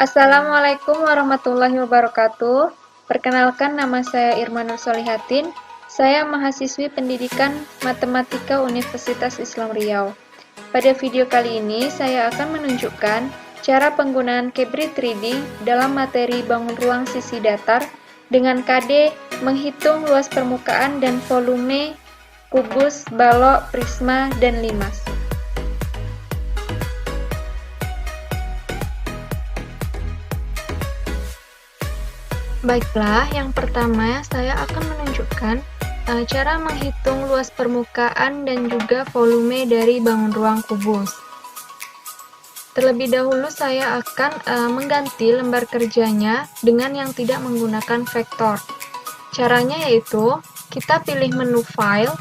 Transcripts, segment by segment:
Assalamualaikum warahmatullahi wabarakatuh. Perkenalkan, nama saya Irma Nur Solihatin. Saya mahasiswi pendidikan Matematika Universitas Islam Riau. Pada video kali ini, saya akan menunjukkan cara penggunaan Kebri 3D dalam materi bangun ruang sisi datar dengan KD menghitung luas permukaan dan volume kubus, balok, prisma, dan limas. Baiklah, yang pertama saya akan menunjukkan cara menghitung luas permukaan dan juga volume dari bangun ruang kubus. Terlebih dahulu saya akan mengganti lembar kerjanya dengan yang tidak menggunakan vektor. Caranya yaitu, kita pilih menu File,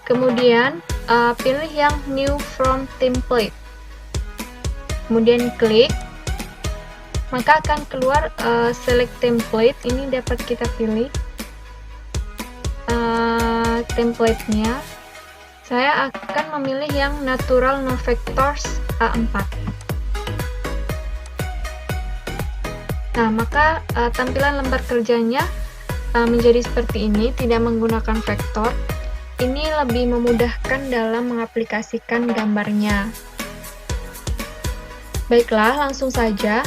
kemudian pilih yang New from Template, kemudian klik. Maka akan keluar select template. Ini dapat kita pilih template-nya. Saya akan memilih yang natural no vectors A4. Nah, maka tampilan lembar kerjanya menjadi seperti ini, tidak menggunakan vektor. Ini lebih memudahkan dalam mengaplikasikan gambarnya. Baiklah, langsung saja.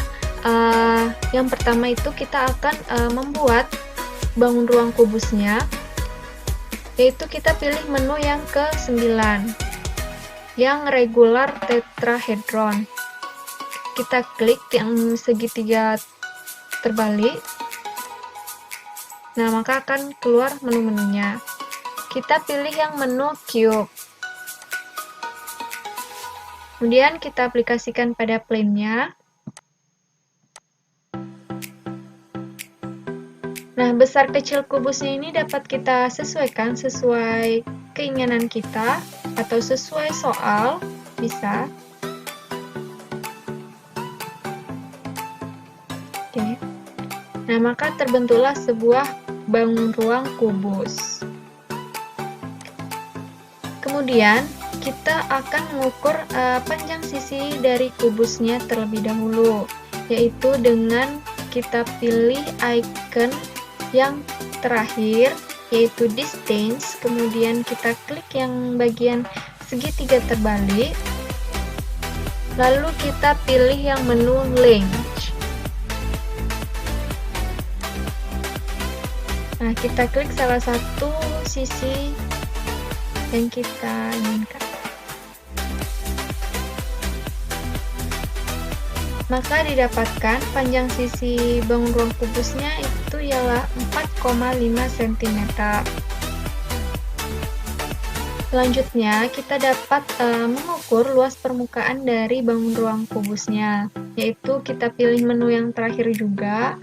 Yang pertama itu kita akan membuat bangun ruang kubusnya, yaitu kita pilih menu yang ke-9 yang regular tetrahedron. Kita klik yang segitiga terbalik. Nah, maka akan keluar menu-menunya. Kita pilih yang menu cube, kemudian kita aplikasikan pada plane-nya. Nah, besar kecil kubusnya ini dapat kita sesuaikan sesuai keinginan kita atau sesuai soal, bisa. Oke. Nah, maka terbentuklah sebuah bangun ruang kubus. Kemudian, kita akan mengukur panjang sisi dari kubusnya terlebih dahulu, yaitu dengan kita pilih icon yang terakhir, yaitu distance, kemudian kita klik yang bagian segitiga terbalik, lalu kita pilih yang menu length. Nah, kita klik salah satu sisi yang kita inginkan. Maka didapatkan panjang sisi bangun ruang kubusnya itu ialah 4,5 cm. Selanjutnya, kita dapat mengukur luas permukaan dari bangun ruang kubusnya, yaitu kita pilih menu yang terakhir juga,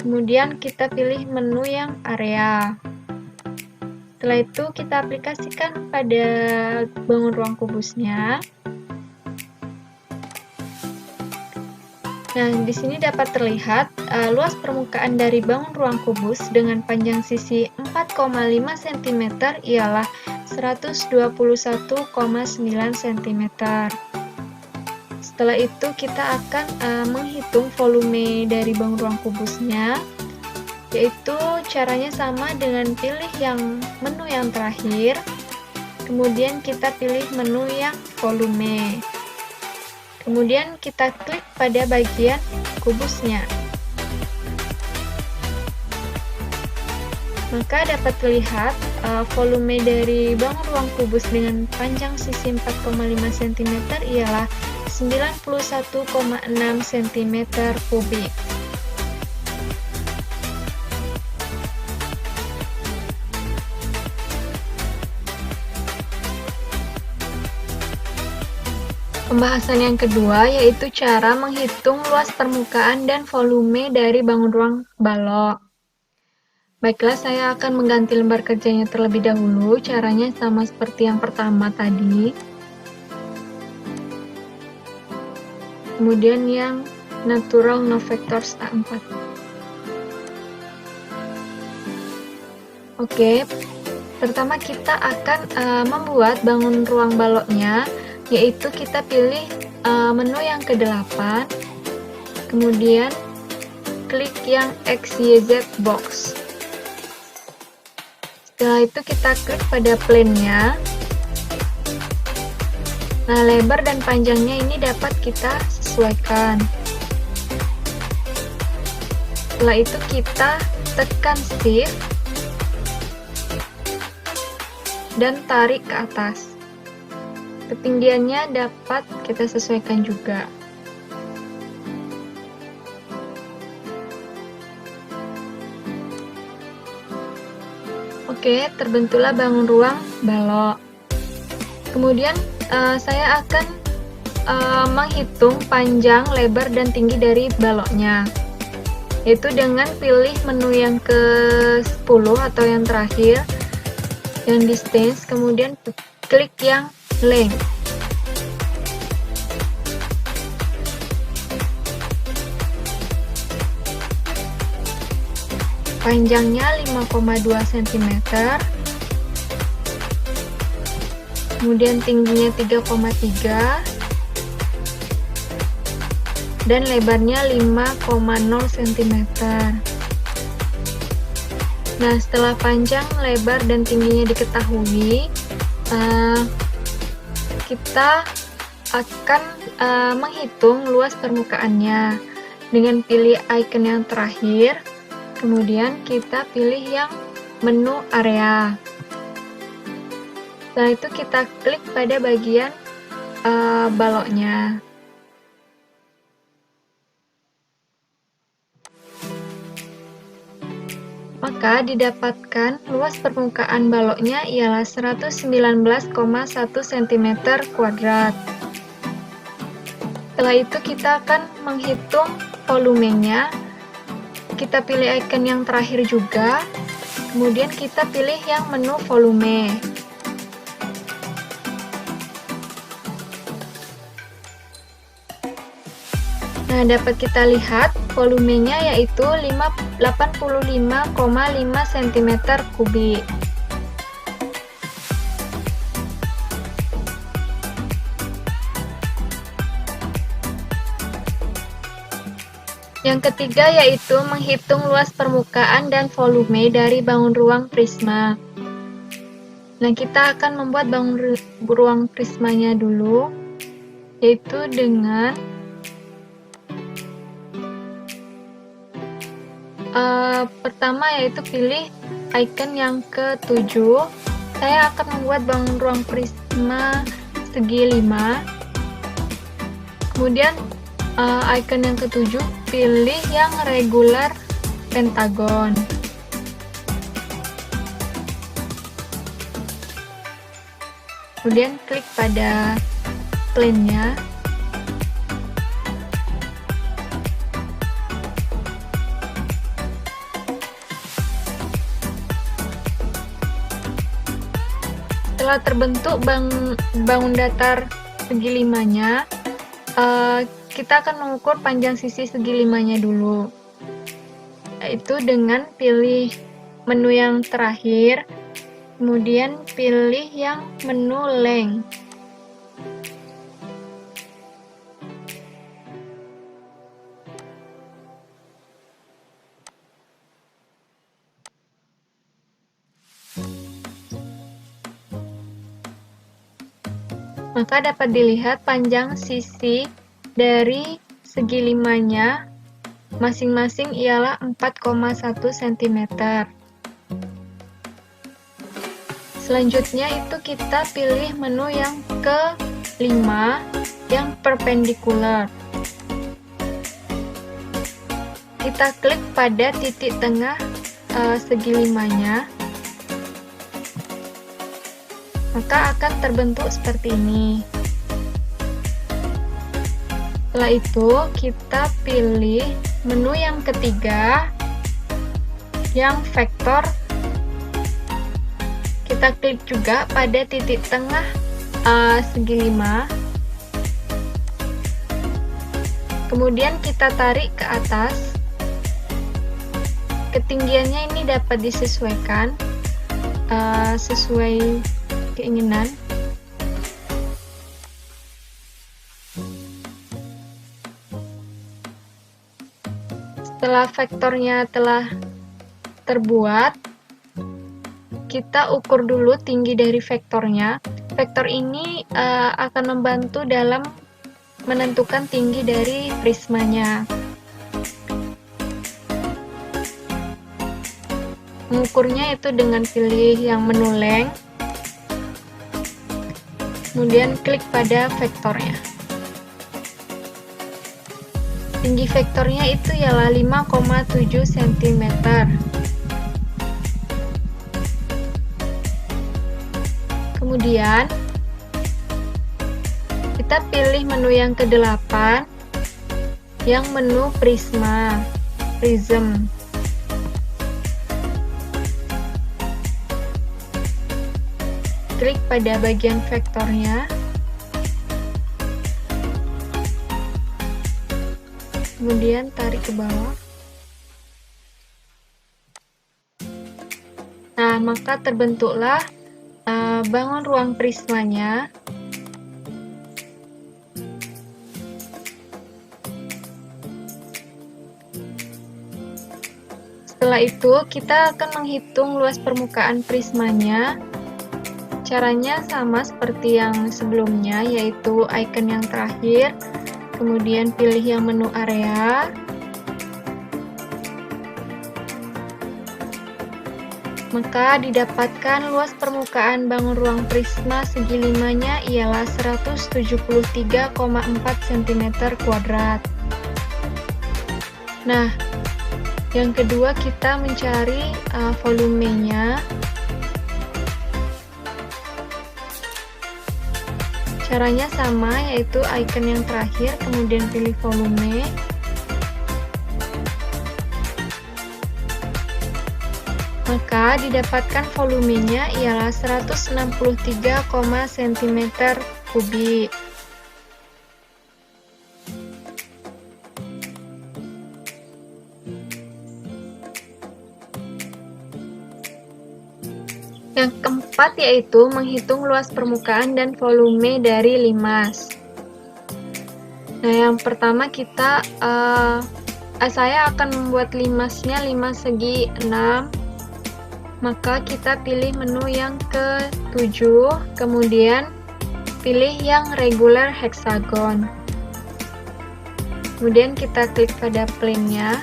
kemudian kita pilih menu yang area. Setelah itu, kita aplikasikan pada bangun ruang kubusnya. Nah, di sini dapat terlihat luas permukaan dari bangun ruang kubus dengan panjang sisi 4,5 cm ialah 121,9 cm. Setelah itu kita akan menghitung volume dari bangun ruang kubusnya, yaitu caranya sama dengan pilih yang menu yang terakhir, kemudian kita pilih menu yang volume. Kemudian kita klik pada bagian kubusnya. Maka dapat terlihat volume dari bangun ruang kubus dengan panjang sisi 4,5 cm ialah 91,6 cm kubik. Pembahasan yang kedua yaitu cara menghitung luas permukaan dan volume dari bangun ruang balok. Baiklah, saya akan mengganti lembar kerjanya terlebih dahulu. Caranya sama seperti yang pertama tadi. Kemudian yang natural no vectors A4. Oke, pertama kita akan membuat bangun ruang baloknya, yaitu kita pilih menu yang ke-8, kemudian klik yang XYZ box. Setelah itu kita klik pada plane-nya. Nah, lebar dan panjangnya ini dapat kita sesuaikan. Setelah itu kita tekan shift dan tarik ke atas. Ketinggiannya dapat kita sesuaikan juga. Oke, terbentuklah bangun ruang balok. Kemudian saya akan menghitung panjang, lebar, dan tinggi dari baloknya, yaitu dengan pilih menu yang ke-10 atau yang terakhir, yang distance, kemudian klik yang length. Panjangnya 5,2 cm, kemudian tingginya 3,3, dan lebarnya 5,0 cm. Nah, setelah panjang, lebar, dan tingginya diketahui, kita akan menghitung luas permukaannya dengan pilih icon yang terakhir. Kemudian kita pilih yang menu area. Setelah itu kita klik pada bagian baloknya. Maka didapatkan luas permukaan baloknya ialah 119,1 cm². Setelah itu kita akan menghitung volumenya. Kita pilih icon yang terakhir juga, kemudian kita pilih yang menu volume. Nah, dapat kita lihat volumenya yaitu 85,5 cm3. Yang ketiga yaitu menghitung luas permukaan dan volume dari bangun ruang prisma. Nah, kita akan membuat bangun ruang prismanya dulu, yaitu dengan pertama yaitu pilih icon yang ke-7. Saya akan membuat bangun ruang prisma segi 5. Kemudian icon yang ke-7 pilih yang regular pentagon. Kemudian klik pada plane-nya. Setelah terbentuk bangun datar segi 5-nya, kita akan mengukur panjang sisi segi 5-nya dulu, yaitu dengan pilih menu yang terakhir, kemudian pilih yang menu length. Maka dapat dilihat panjang sisi dari segi 5-nya masing-masing ialah 4,1 cm. Selanjutnya itu kita pilih menu yang ke-5 yang perpendicular. Kita klik pada titik tengah segi 5-nya. Maka akan terbentuk seperti ini. Setelah itu kita pilih menu yang ketiga yang vektor. Kita klik juga pada titik tengah segi 5. Kemudian kita tarik ke atas. Ketinggiannya ini dapat disesuaikan sesuai keinginan. Setelah vektornya telah terbuat, kita ukur dulu tinggi dari vektornya. Vektor ini akan membantu dalam menentukan tinggi dari prismanya. Mengukurnya itu dengan pilih yang menu length, kemudian klik pada vektornya. Tinggi vektornya itu ialah 5,7 cm. Kemudian kita pilih menu yang ke-8, yang menu prism. Klik pada bagian vektornya, kemudian tarik ke bawah. Nah, maka terbentuklah bangun ruang prismanya. Setelah itu, kita akan menghitung luas permukaan prismanya. Caranya sama seperti yang sebelumnya, yaitu icon yang terakhir, kemudian pilih yang menu area, maka didapatkan luas permukaan bangun ruang prisma segi 5-nya ialah 173,4 cm². Nah, yang kedua kita mencari volumenya. Caranya sama, yaitu icon yang terakhir, kemudian pilih volume. Maka didapatkan volumenya ialah 163, cm3. Yang keempat yaitu menghitung luas permukaan dan volume dari limas. Nah, yang pertama saya akan membuat limasnya 5 segi 6. Maka kita pilih menu yang ke-7, kemudian pilih yang regular hexagon. Kemudian kita klik pada plane-nya.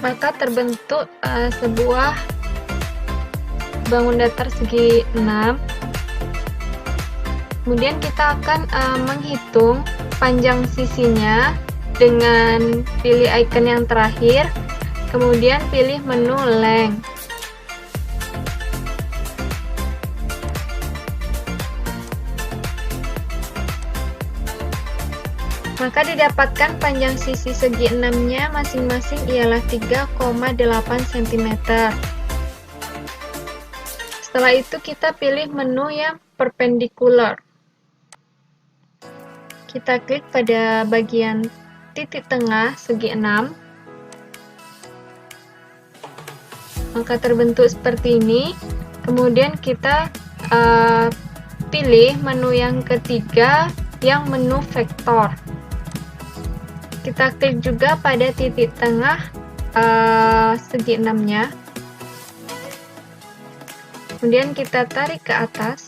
Maka terbentuk sebuah bangun datar segi 6. Kemudian kita akan menghitung panjang sisinya dengan pilih icon yang terakhir, kemudian pilih menu length. Maka didapatkan panjang sisi segi 6-nya masing-masing ialah 3,8 cm. Setelah itu kita pilih menu yang perpendicular. Kita klik pada bagian titik tengah segi 6. Maka terbentuk seperti ini. Kemudian kita pilih menu yang ketiga, yang menu vektor. Kita klik juga pada titik tengah segi 6-nya. Kemudian kita tarik ke atas.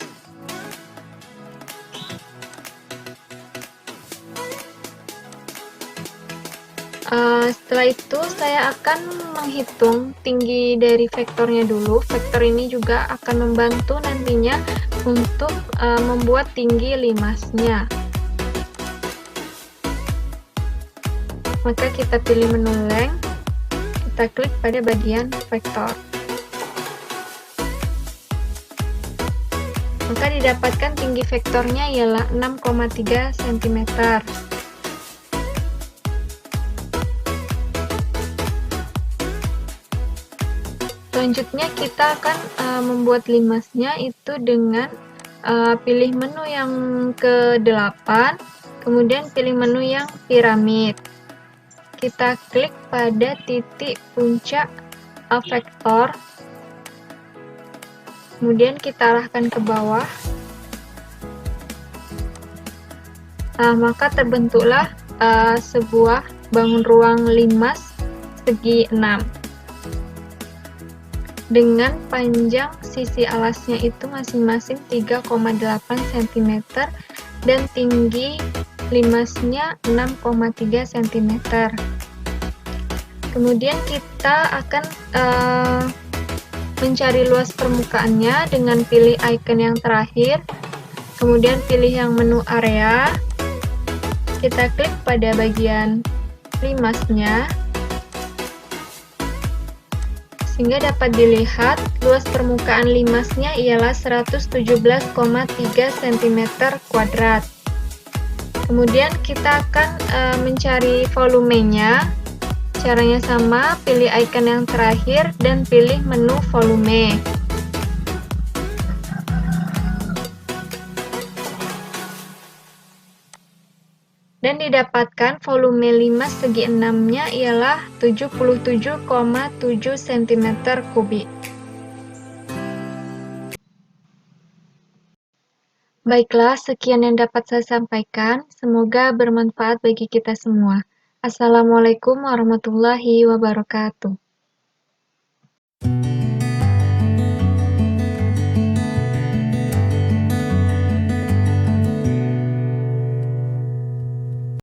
Setelah itu saya akan menghitung tinggi dari vektornya dulu. Vektor ini juga akan membantu nantinya untuk membuat tinggi limasnya. Maka kita pilih menu length, kita klik pada bagian vektor. Maka didapatkan tinggi vektornya ialah 6,3 cm. Selanjutnya kita akan membuat limasnya itu dengan pilih menu yang ke-8, kemudian pilih menu yang piramid. kita klik pada titik puncak vektor, kemudian kita arahkan ke bawah. Maka terbentuklah sebuah bangun ruang limas segi 6 dengan panjang sisi alasnya itu masing-masing 3,8 cm dan tinggi limasnya 6,3 cm. Kemudian kita akan mencari luas permukaannya dengan pilih icon yang terakhir, kemudian pilih yang menu area, kita klik pada bagian limasnya, sehingga dapat dilihat luas permukaan limasnya ialah 117,3 cm². Kemudian kita akan mencari volumenya. Caranya sama, pilih icon yang terakhir dan pilih menu volume. Dan didapatkan volume limas segi 6-nya ialah 77,7 cm3. Baiklah, sekian yang dapat saya sampaikan. Semoga bermanfaat bagi kita semua. Assalamualaikum warahmatullahi wabarakatuh.